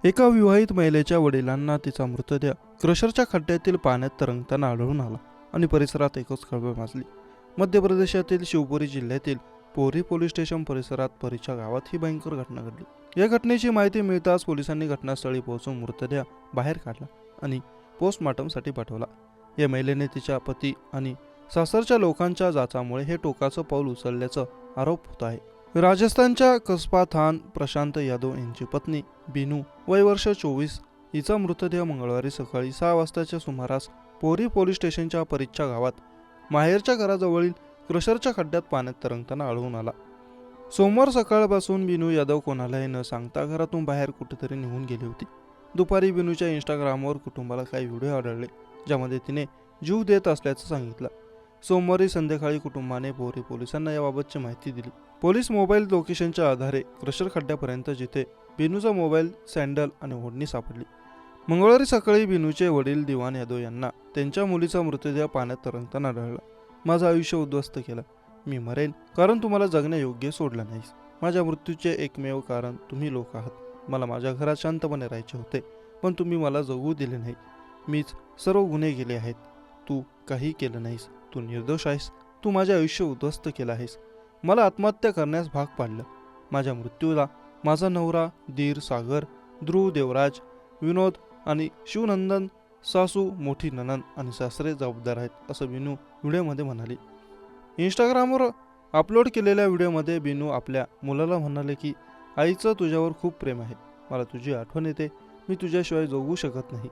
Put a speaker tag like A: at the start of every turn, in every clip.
A: एका विवाहित महिलेच्या वडिलांना तिचा मृतदेह क्रशरच्या खड्ड्यातील पाण्यात तरंगताना आढळून आला आणि परिसरात एकच खळबळ माजली. मध्य प्रदेशातील शिवपुरी जिल्ह्यातील पोरी पोलीस स्टेशन परिसरात परीच्या गावात ही भयंकर घटना घडली. या घटनेची माहिती मिळताच पोलिसांनी घटनास्थळी पोहोचून मृतदेह बाहेर काढला आणि पोस्टमॉर्टमसाठी पाठवला. या महिलेने तिच्या पती आणि सासरच्या लोकांच्या जाचामुळे हे टोकाचं पाऊल उचलल्याचा आरोप होत आहे. राजस्थानच्या कसबा थान प्रशांत यादव यांची पत्नी बिनू वय वर्ष 24 हिचा मृतदेह मंगळवारी सकाळी 6 वाजताच्या सुमारास पोरी पोलीस स्टेशनच्या परीच्या गावात माहेरच्या घराजवळील क्रशरच्या खड्ड्यात पाण्यात तरंगताना आढळून आला. सोमवार सकाळपासून बिनू यादव कोणालाही न सांगता घरातून बाहेर कुठेतरी निघून गेली होती. दुपारी बिनूच्या इंस्टाग्रामवर कुटुंबाला काही व्हिडिओ आढळले ज्यामध्ये तिने जीव देत असल्याचं सांगितलं. सोमवारी संध्याकाळी कुटुंबाने पोरी पोलिसांना याबाबतची माहिती दिली. पोलीस मोबाईल लोकेशनच्या आधारे क्रशर खड्ड्यापर्यंत जिथे बिनूचा मोबाईल, सँडल आणि ओढणी सापडली. मंगळवारी सकाळी बिनूचे वडील दिवान यादव यांना त्यांच्या मुलीचा मृतदेह पाण्यात तरंगताना आढळला. माझं आयुष्य उद्ध्वस्त केलं. मी मरेन कारण तुम्हाला जगण्यायोग्य सोडलं नाहीस. माझ्या मृत्यूचे एकमेव कारण तुम्ही लोक आहात. मला माझ्या घरात शांतपणे राहायचे होते पण तुम्ही मला जगू दिले नाही. मीच सर्व गुन्हे केले आहेत. तू काही केलं नाहीस. तू निर्दोष आहेस. तू माझे आयुष्य उद्ध्वस्त केलं आहेस. मला आत्महत्या करण्यास भाग पाडलं. माझ्या मृत्यूला माझा नवरा, दीर सागर, ध्रुव, देवराज, विनोद आणि शिवनंदन, सासू, मोठी ननंद आणि सासरे जबाबदार आहेत असं बिनू व्हिडिओमध्ये म्हणाली. इंस्टाग्रामवर अपलोड केलेल्या व्हिडिओमध्ये बिनू आपल्या मुलाला म्हणाले की आईचं तुझ्यावर खूप प्रेम आहे. मला तुझी आठवण येते. मी तुझ्याशिवाय जगू शकत नाही.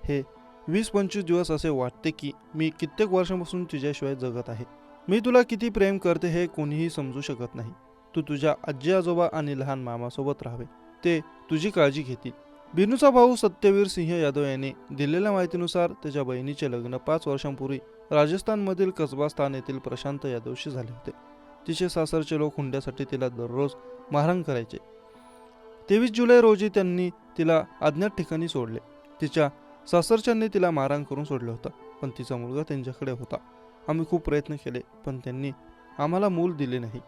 A: हे 20-25 दिवस असे वाटते की मी कित्येक वर्षांपासून तुझ्याशिवाय जगत आहे. मी तुला किती प्रेम करते हे कोणीही समजू शकत नाही. तू तुझ्या आजी आजोबा आणि लहान मामासोबत राहावे. ते तुझी काळजी घेतील. बिनूचा भाऊ सत्यवीर सिंह यादव यांनी दिलेल्या माहितीनुसार त्याच्या बहिणीचे लग्न 5 वर्षांपूर्वी राजस्थानमधील कसबास्थान येथील प्रशांत यादवशी झाले होते. तिचे सासरचे लोक हुंड्यासाठी तिला दररोज मारहाण करायचे. 23 जुलै रोजी त्यांनी तिला अज्ञात ठिकाणी सोडले. तिच्या सासरच्यांनी तिला मारहाण करून सोडलं होतं पण तिचा मुलगा त्यांच्याकडे होता. आम्ही खूप प्रयत्न केले पण त्यांनी आम्हाला मूल दिले नाही.